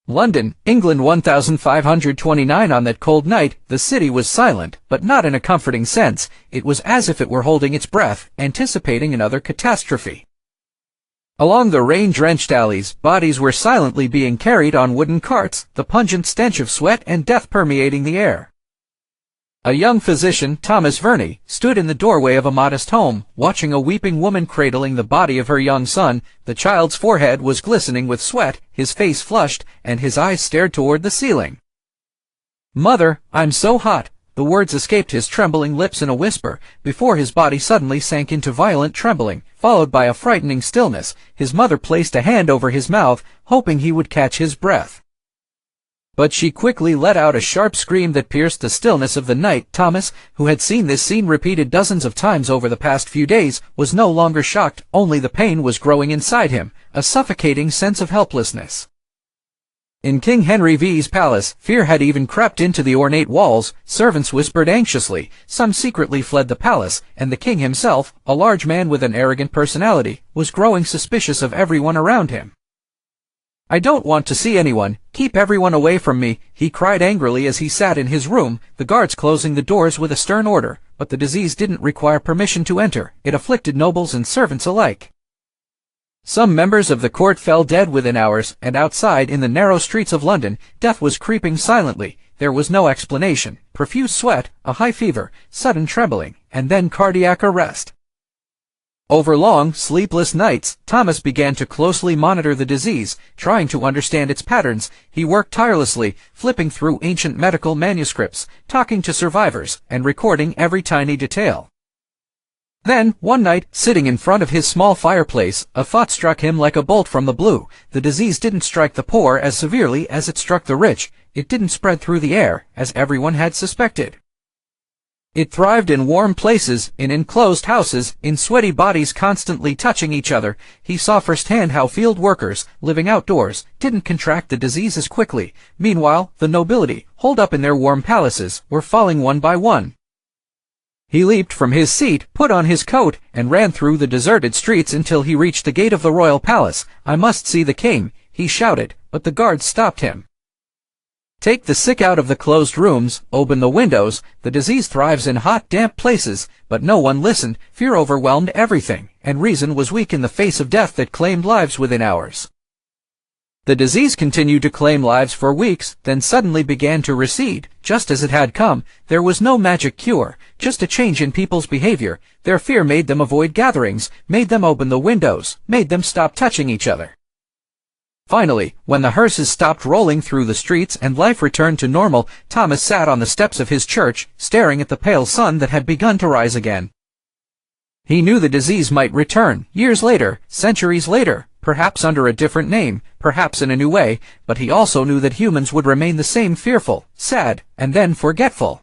London, England 1529. On that cold night, the city was silent, but not in a comforting sense. It was as if it were holding its breath, anticipating another catastrophe. Along the rain-drenched alleys, bodies were silently being carried on wooden carts, the pungent stench of sweat and death permeating the air. A young physician, Thomas Verney, stood in the doorway of a modest home, watching a weeping woman cradling the body of her young son. The child's forehead was glistening with sweat, his face flushed, and his eyes stared toward the ceiling. "Mother, I'm so hot," the words escaped his trembling lips in a whisper, before his body suddenly sank into violent trembling, followed by a frightening stillness. His mother placed a hand over his mouth, hoping he would catch his breath. But she quickly let out a sharp scream that pierced the stillness of the night. Thomas, who had seen this scene repeated dozens of times over the past few days, was no longer shocked, only the pain was growing inside him, a suffocating sense of helplessness. In King Henry V's palace, fear had even crept into the ornate walls. Servants whispered anxiously, some secretly fled the palace, and the king himself, a large man with an arrogant personality, was growing suspicious of everyone around him. "I don't want to see anyone. Keep everyone away from me," he cried angrily as he sat in his room, the guards closing the doors with a stern order. But the disease didn't require permission to enter. It afflicted nobles and servants alike. Some members of the court fell dead within hours, and outside in the narrow streets of London, death was creeping silently. There was no explanation. Profuse sweat, a high fever, sudden trembling, and then cardiac arrest. Over long, sleepless nights, Thomas began to closely monitor the disease, trying to understand its patterns. He worked tirelessly, flipping through ancient medical manuscripts, talking to survivors, and recording every tiny detail. Then, one night, sitting in front of his small fireplace, a thought struck him like a bolt from the blue. The disease didn't strike the poor as severely as it struck the rich. It didn't spread through the air, as everyone had suspected. It thrived in warm places, in enclosed houses, in sweaty bodies constantly touching each other. He saw firsthand how field workers, living outdoors, didn't contract the disease as quickly. Meanwhile, the nobility, holed up in their warm palaces, were falling one by one. He leaped from his seat, put on his coat, and ran through the deserted streets until he reached the gate of the royal palace. "I must see the king," he shouted, but the guards stopped him. "Take the sick out of the closed rooms, open the windows. The disease thrives in hot, damp places." But no one listened. Fear overwhelmed everything, and reason was weak in the face of death that claimed lives within hours. The disease continued to claim lives for weeks, then suddenly began to recede, just as it had come. There was no magic cure, just a change in people's behavior. Their fear made them avoid gatherings, made them open the windows, made them stop touching each other. Finally, when the hearses stopped rolling through the streets and life returned to normal, Thomas sat on the steps of his church, staring at the pale sun that had begun to rise again. He knew the disease might return, years later, centuries later, perhaps under a different name, perhaps in a new way, but he also knew that humans would remain the same, fearful, sad, and then forgetful.